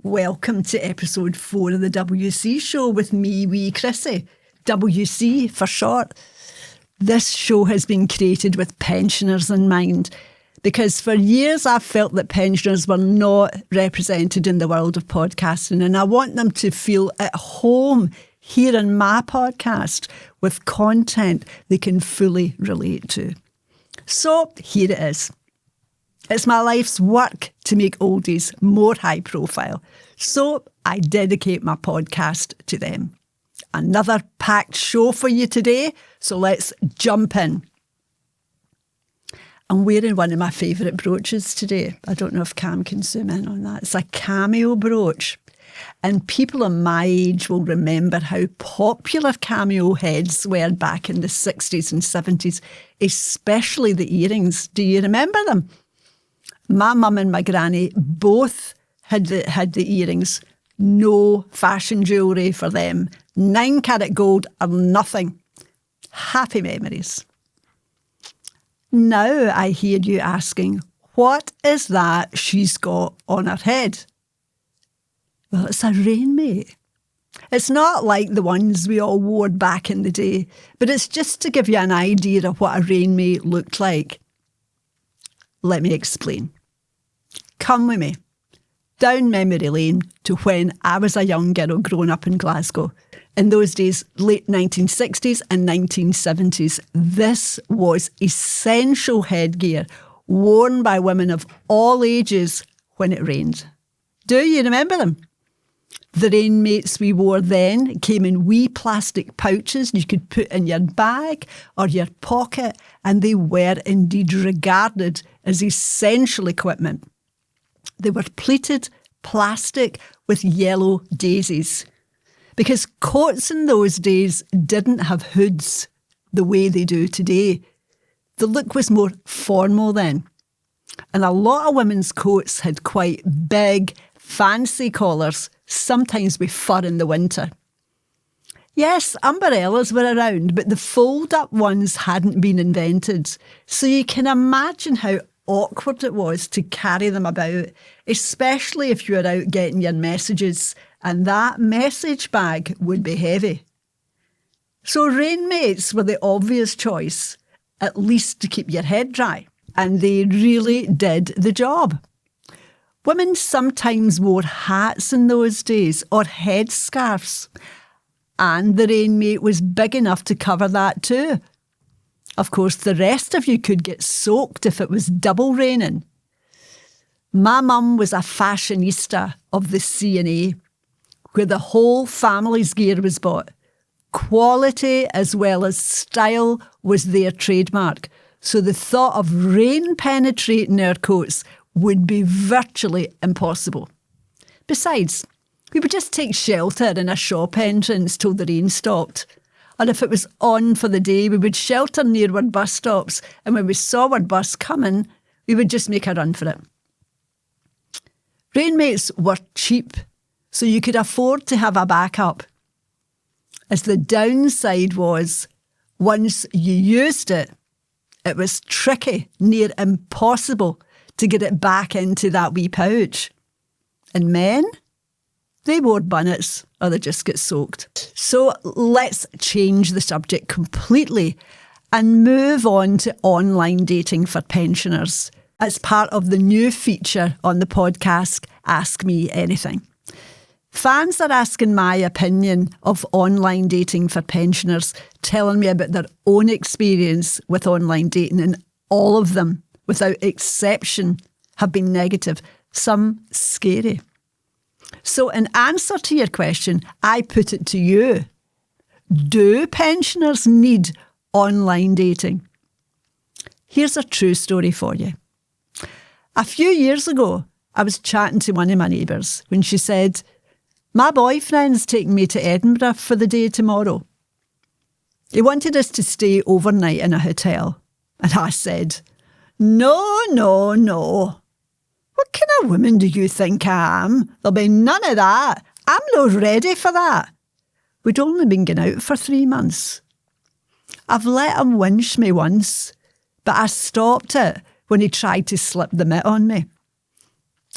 Welcome to episode 4 of the WC show with me, wee Chrissy. WC for short. This show has been created with pensioners in mind because for years I've felt that pensioners were not represented in the world of podcasting, and I want them to feel at home here in my podcast with content they can fully relate to. So here it is. It's my life's work to make oldies more high profile. So I dedicate my podcast to them. Another packed show for you today. So let's jump in. I'm wearing one of my favourite brooches today. I don't know if Cam can zoom in on that. It's a cameo brooch. And people of my age will remember how popular cameo heads were back in the 60s and 70s, especially the earrings. Do you remember them? My mum and my granny both had the earrings. No fashion jewellery for them. 9-carat gold or nothing. Happy memories. Now I hear you asking, what is that she's got on her head? Well, it's a rainmate. It's not like the ones we all wore back in the day, but it's just to give you an idea of what a rainmate looked like. Let me explain. Come with me down memory lane to when I was a young girl growing up in Glasgow. In those days, late 1960s and 1970s, this was essential headgear worn by women of all ages when it rained. Do you remember them? The rainmates we wore then came in wee plastic pouches you could put in your bag or your pocket, and they were indeed regarded as essential equipment. They were pleated plastic with yellow daisies because coats in those days didn't have hoods the way they do today. The look was more formal then. And a lot of women's coats had quite big, fancy collars, sometimes with fur in the winter. Yes, umbrellas were around, but the fold-up ones hadn't been invented. So you can imagine how awkward it was to carry them about, especially if you were out getting your messages, and that message bag would be heavy. So rainmates were the obvious choice, at least to keep your head dry, and they really did the job. Women sometimes wore hats in those days or headscarves, and the rainmate was big enough to cover that too. Of course, the rest of you could get soaked if it was double raining. My mum was a fashionista of the C&A, where the whole family's gear was bought. Quality as well as style was their trademark, so the thought of rain penetrating our coats would be virtually impossible. Besides, we would just take shelter in a shop entrance till the rain stopped. And if it was on for the day, we would shelter near our bus stops, and when we saw our bus coming, we would just make a run for it. Rainmates were cheap, so you could afford to have a backup. As the downside was, once you used it, it was tricky, near impossible, to get it back into that wee pouch. And men? They wore bunnets or they just get soaked. So let's change the subject completely and move on to online dating for pensioners as part of the new feature on the podcast, Ask Me Anything. Fans are asking my opinion of online dating for pensioners, telling me about their own experience with online dating, and all of them, without exception, have been negative, some scary. So in answer to your question, I put it to you. Do pensioners need online dating? Here's a true story for you. A few years ago, I was chatting to one of my neighbours when she said, "My boyfriend's taking me to Edinburgh for the day tomorrow. He wanted us to stay overnight in a hotel." And I said, No. What kind of woman do you think I am? There'll be none of that. I'm not ready for that. We'd only been going out for 3 months. I've let him winch me once, but I stopped it when he tried to slip the mitt on me.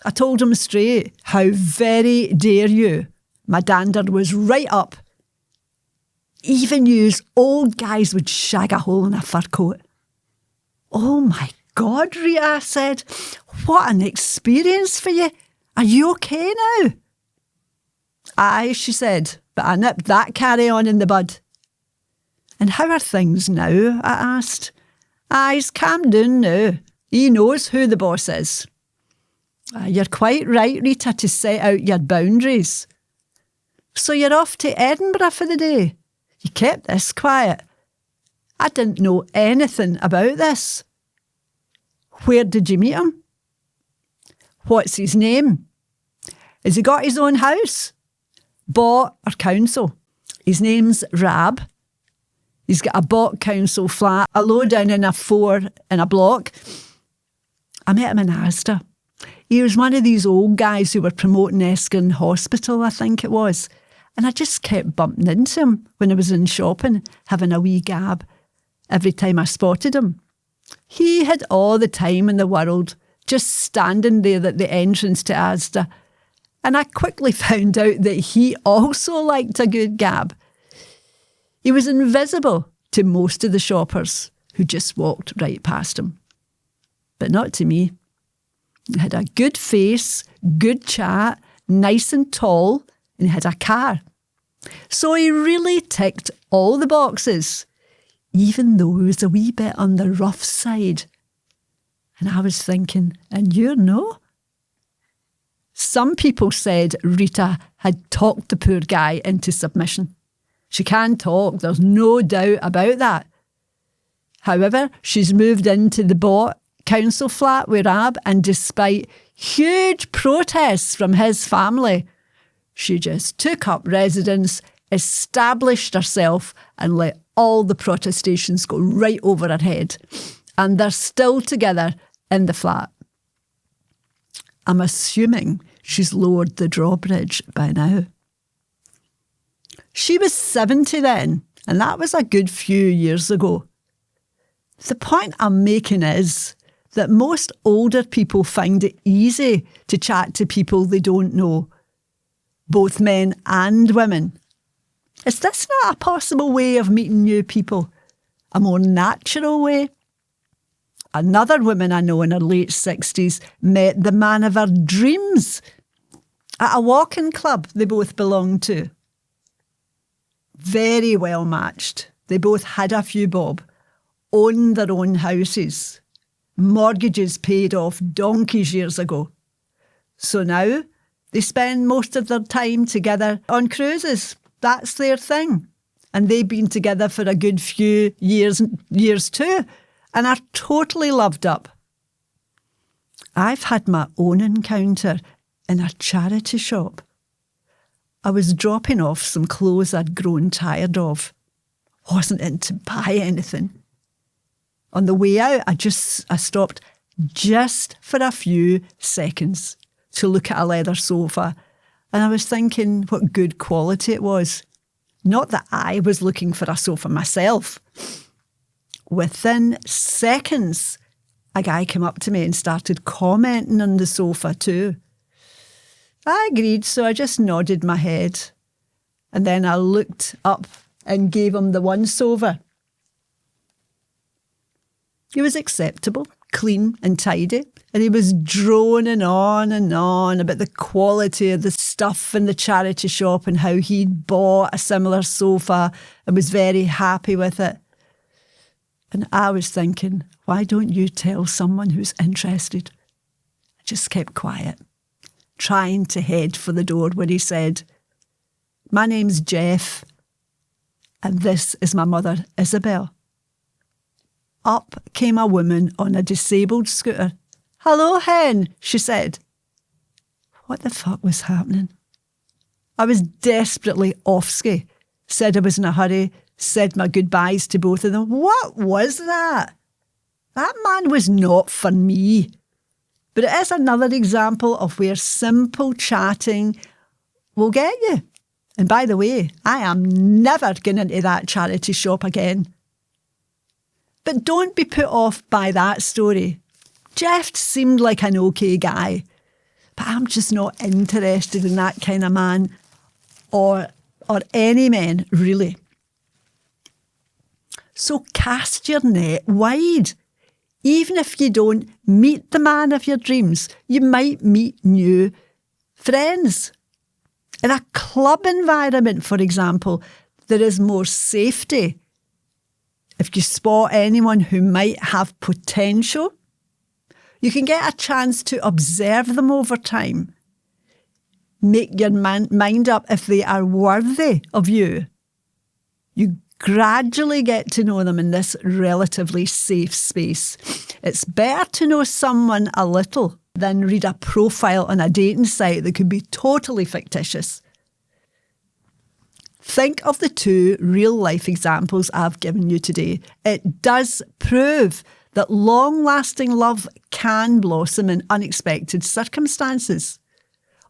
I told him straight, how very dare you? My dander was right up. Even yous old guys would shag a hole in a fur coat. Oh my God, Rita, I said. What an experience for you. Are you okay now? Aye, she said, but I nipped that carry-on in the bud. And how are things now? I asked. Aye, he's calmed down now. He knows who the boss is. You're quite right, Rita, to set out your boundaries. So you're off to Edinburgh for the day? You kept this quiet. I didn't know anything about this. Where did you meet him? What's his name? Has he got his own house? Bought or council? His name's Rab. He's got a bought council flat, a low down in a 4 in a block. I met him in Asda. He was one of these old guys who were promoting Eskin Hospital, I think it was. And I just kept bumping into him when I was in shopping, having a wee gab every time I spotted him. He had all the time in the world, just standing there at the entrance to Asda. And I quickly found out that he also liked a good gab. He was invisible to most of the shoppers who just walked right past him. But not to me. He had a good face, good chat, nice and tall, and he had a car. So he really ticked all the boxes, even though he was a wee bit on the rough side. And I was thinking, and you're no? Some people said Rita had talked the poor guy into submission. She can talk, there's no doubt about that. However, she's moved into the bought council flat with Rab, and despite huge protests from his family, she just took up residence, established herself, and let all the protestations go right over her head. And they're still together in the flat. I'm assuming she's lowered the drawbridge by now. She was 70 then, and that was a good few years ago. The point I'm making is that most older people find it easy to chat to people they don't know, both men and women. Is this not a possible way of meeting new people? A more natural way? Another woman I know in her late 60s met the man of her dreams at a walking club they both belonged to. Very well matched. They both had a few bob, owned their own houses, mortgages paid off donkeys years ago. So now they spend most of their time together on cruises. That's their thing. And they've been together for a good few years too, and are totally loved up. I've had my own encounter in a charity shop. I was dropping off some clothes I'd grown tired of. Wasn't in to buy anything. On the way out, I stopped just for a few seconds to look at a leather sofa, and I was thinking what good quality it was. Not that I was looking for a sofa myself. Within seconds, a guy came up to me and started commenting on the sofa too. I agreed, so I just nodded my head. And then I looked up and gave him the once over. He was acceptable, clean and tidy, and he was droning on and on about the quality of the stuff in the charity shop and how he'd bought a similar sofa and was very happy with it. And I was thinking, why don't you tell someone who's interested? I just kept quiet, trying to head for the door when he said, "My name's Jeff, and this is my mother, Isabel." Up came a woman on a disabled scooter. "Hello, hen," she said. What the fuck was happening? I was desperately off-ski, said I was in a hurry, said my goodbyes to both of them. What was that? That man was not for me. But it is another example of where simple chatting will get you. And by the way, I am never going into that charity shop again. But don't be put off by that story. Jeff seemed like an okay guy. But I'm just not interested in that kind of man or any men, really. So cast your net wide. Even if you don't meet the man of your dreams, you might meet new friends. In a club environment, for example, there is more safety. If you spot anyone who might have potential, you can get a chance to observe them over time. Make your mind up if they are worthy of you. You gradually get to know them in this relatively safe space. It's better to know someone a little than read a profile on a dating site that could be totally fictitious. Think of the 2 real-life examples I've given you today. It does prove that long-lasting love can blossom in unexpected circumstances.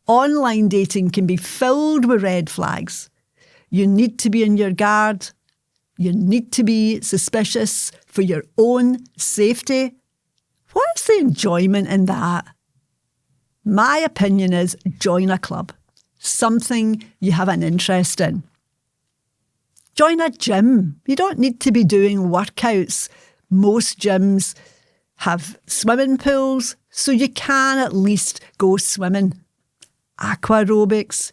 Online dating can be filled with red flags. You need to be on your guard. You need to be suspicious for your own safety. What's the enjoyment in that? My opinion is join a club, something you have an interest in. Join a gym. You don't need to be doing workouts. Most gyms have swimming pools, so you can at least go swimming. Aqua aerobics.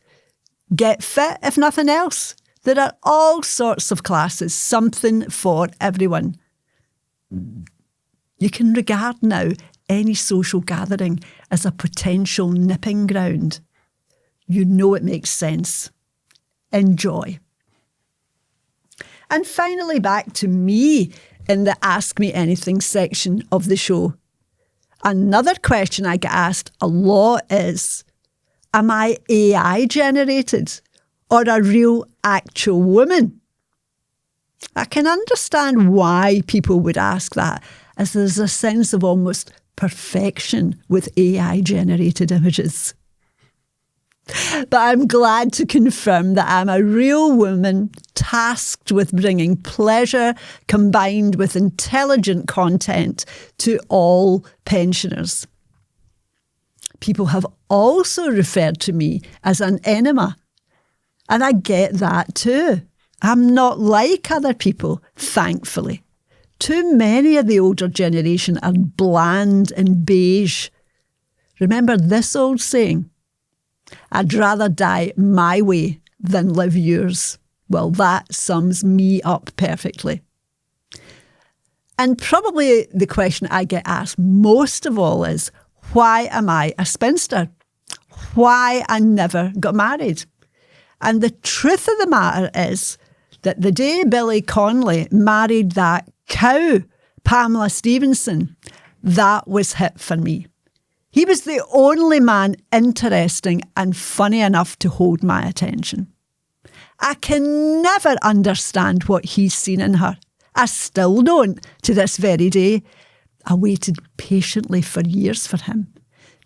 Get fit, if nothing else. There are all sorts of classes, something for everyone. You can regard now any social gathering as a potential nipping ground. You know it makes sense. Enjoy. And finally, back to me in the Ask Me Anything section of the show. Another question I get asked a lot is, am I AI generated or a real actual woman? I can understand why people would ask that, as there's a sense of almost perfection with AI generated images. But I'm glad to confirm that I'm a real woman tasked with bringing pleasure combined with intelligent content to all pensioners. People have also referred to me as an enema, and I get that too. I'm not like other people, thankfully. Too many of the older generation are bland and beige. Remember this old saying? I'd rather die my way than live yours. Well, that sums me up perfectly. And probably the question I get asked most of all is, why am I a spinster? Why I never got married? And the truth of the matter is that the day Billy Connolly married that cow, Pamela Stevenson, that was it for me. He was the only man interesting and funny enough to hold my attention. I can never understand what he's seen in her. I still don't to this very day. I waited patiently for years for him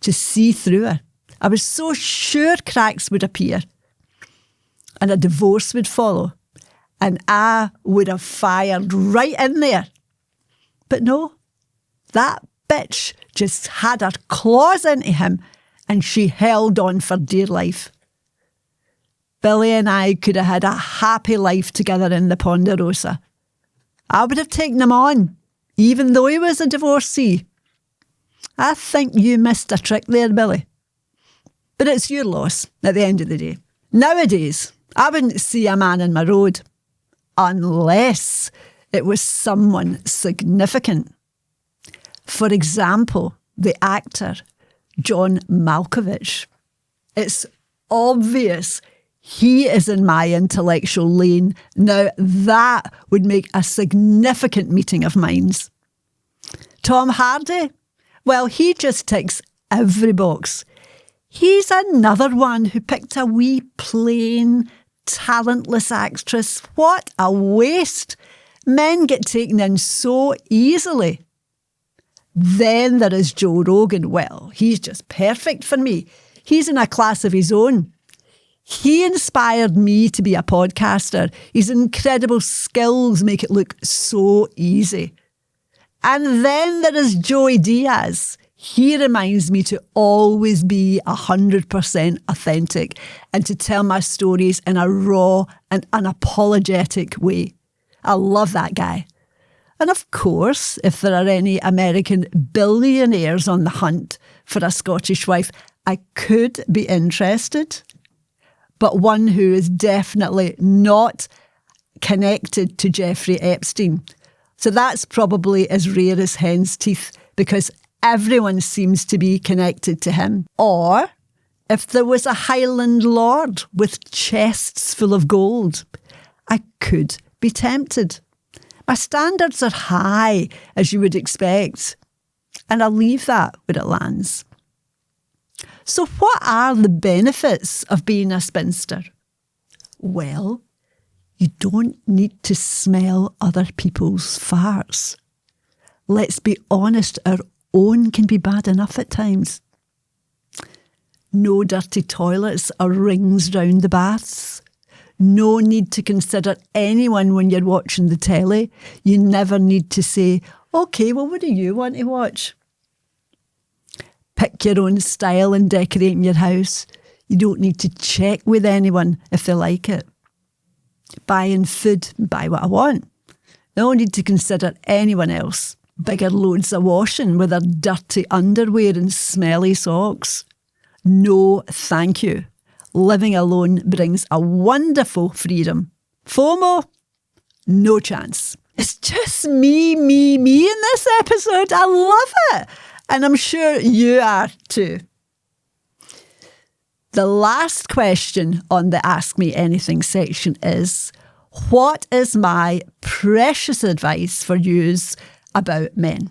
to see through her. I was so sure cracks would appear and a divorce would follow, and I would have fired right in there. But no, that bitch just had her claws into him and she held on for dear life. Billy and I could have had a happy life together in the Ponderosa. I would have taken him on, even though he was a divorcee. I think you missed a trick there, Billy. But it's your loss at the end of the day. Nowadays, I wouldn't see a man in my road unless it was someone significant. For example, the actor John Malkovich. It's obvious he is in my intellectual lane. Now, that would make a significant meeting of minds. Tom Hardy? Well, he just ticks every box. He's another one who picked a wee plain, talentless actress. What a waste. Men get taken in so easily. Then there is Joe Rogan. Well, he's just perfect for me. He's in a class of his own. He inspired me to be a podcaster. His incredible skills make it look so easy. And then there is Joey Diaz. He reminds me to always be 100% authentic and to tell my stories in a raw and unapologetic way. I love that guy. And of course, if there are any American billionaires on the hunt for a Scottish wife, I could be interested, but one who is definitely not connected to Jeffrey Epstein. So that's probably as rare as hen's teeth, because everyone seems to be connected to him. Or if there was a Highland lord with chests full of gold, I could be tempted. My standards are high, as you would expect, and I'll leave that where it lands. So what are the benefits of being a spinster? Well, you don't need to smell other people's farts. Let's be honest, our own can be bad enough at times. No dirty toilets or rings round the baths. No need to consider anyone when you're watching the telly. You never need to say, OK, well, what do you want to watch? Pick your own style in decorating your house. You don't need to check with anyone if they like it. Buying food, buy what I want. No need to consider anyone else. Bigger loads of washing with their dirty underwear and smelly socks. No, thank you. Living alone brings a wonderful freedom. FOMO? No chance. It's just me in this episode. I love it. And I'm sure you are too. The last question on the Ask Me Anything section is, what is my precious advice for yous about men?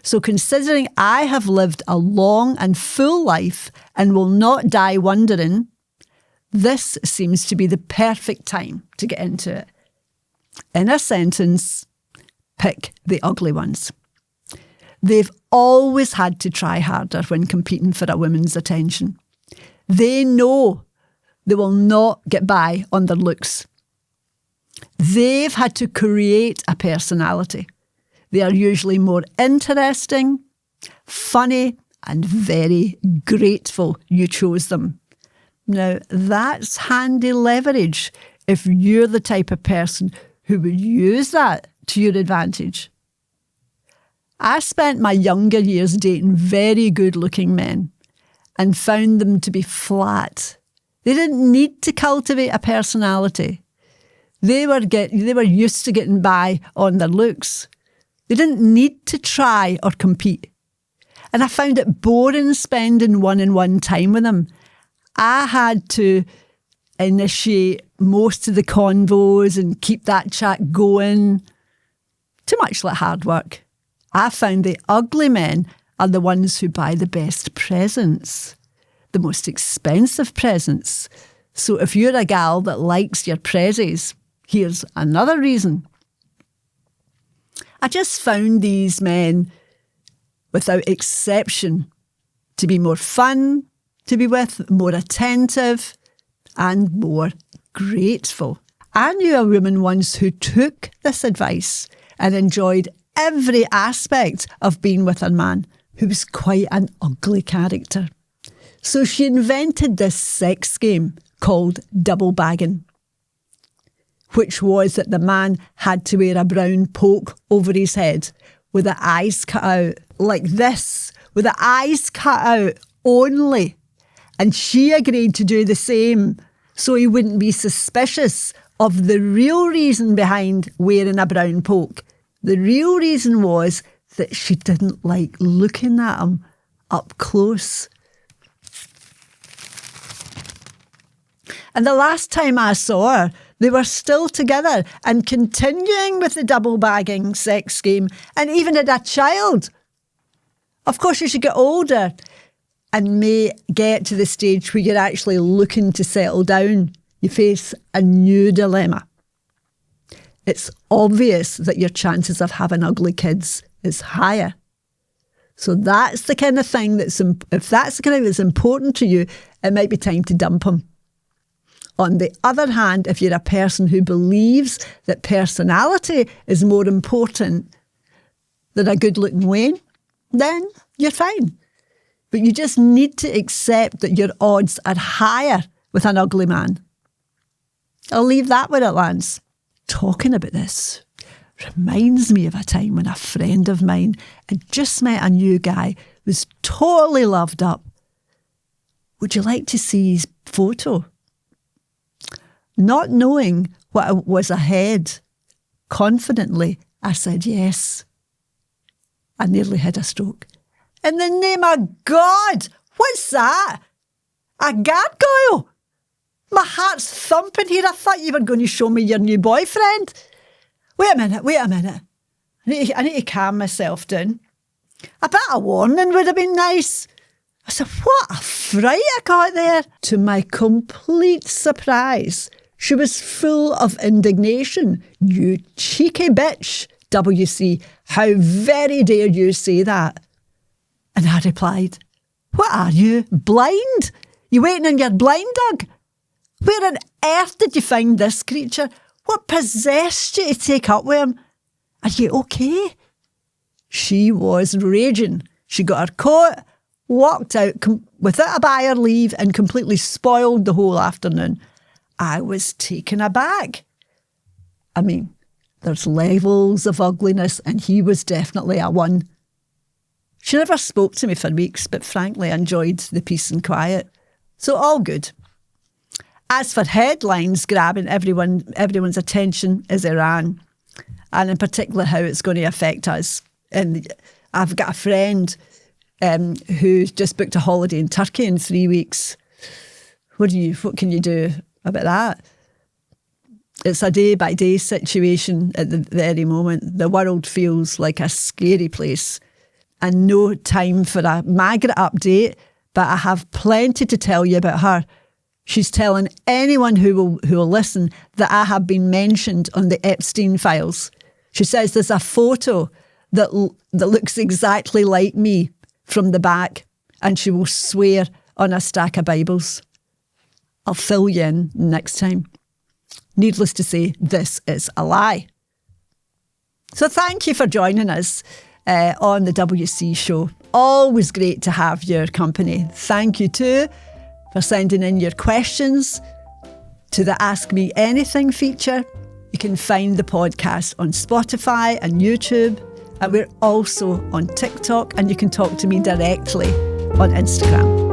So considering I have lived a long and full life and will not die wondering, this seems to be the perfect time to get into it. In a sentence, pick the ugly ones. They've always had to try harder when competing for a woman's attention. They know they will not get by on their looks. They've had to create a personality. They are usually more interesting, funny, and very grateful you chose them. Now, that's handy leverage if you're the type of person who would use that to your advantage. I spent my younger years dating very good-looking men and found them to be flat. They didn't need to cultivate a personality. They were used to getting by on their looks. They didn't need to try or compete. And I found it boring spending one-on-one time with them. I had to initiate most of the convos and keep that chat going. Too much like hard work. I found the ugly men are the ones who buy the best presents, the most expensive presents. So if you're a gal that likes your prezzies, here's another reason. I just found these men, without exception, to be more fun to be with, more attentive, and more grateful. I knew a woman once who took this advice and enjoyed every aspect of being with her man, who was quite an ugly character. So she invented this sex game called double bagging, which was that the man had to wear a brown poke over his head with the eyes cut out, like this, with the eyes cut out only. And she agreed to do the same so he wouldn't be suspicious of the real reason behind wearing a brown poke. The real reason was that she didn't like looking at him up close. And the last time I saw her, they were still together and continuing with the double bagging sex game, and even had a child. Of course, as you get older and may get to the stage where you're actually looking to settle down, you face a new dilemma. It's obvious that your chances of having ugly kids is higher. So that's the kind of thing if that's the kind of thing that's important to you, it might be time to dump them. On the other hand, if you're a person who believes that personality is more important than a good-looking Wayne, then you're fine. But you just need to accept that your odds are higher with an ugly man. I'll leave that where it lands. Talking about this reminds me of a time when a friend of mine had just met a new guy, was totally loved up. Would you like to see his photo? Not knowing what was ahead, confidently, I said yes. I nearly had a stroke. In the name of God, what's that? A gargoyle? My heart's thumping here. I thought you were going to show me your new boyfriend. Wait a minute. I need to calm myself down. A bit of warning would have been nice. I said, what a fright I got there. To my complete surprise, she was full of indignation. You cheeky bitch, WC. How very dare you say that? And I replied, what are you, blind? You waiting on your blind dog? Where on earth did you find this creature? What possessed you to take up with him? Are you okay? She was raging. She got her coat, walked out without a buyer leave and completely spoiled the whole afternoon. I was taken aback. I mean, there's levels of ugliness and he was definitely a one. She never spoke to me for weeks, but frankly enjoyed the peace and quiet. So all good. As for headlines grabbing everyone's attention is Iran, and in particular how it's going to affect us. And I've got a friend who's just booked a holiday in Turkey in 3 weeks. What can you do about that? It's a day-by-day situation at the very moment. The world feels like a scary place and no time for a Margaret update, but I have plenty to tell you about her. She's telling anyone who will listen that I have been mentioned on the Epstein files. She says there's a photo that looks exactly like me from the back, and she will swear on a stack of Bibles. I'll fill you in next time. Needless to say, this is a lie. So thank you for joining us on the WC show. Always great to have your company. Thank you too for sending in your questions to the Ask Me Anything feature. You can find the podcast on Spotify and YouTube, and we're also on TikTok, and you can talk to me directly on Instagram.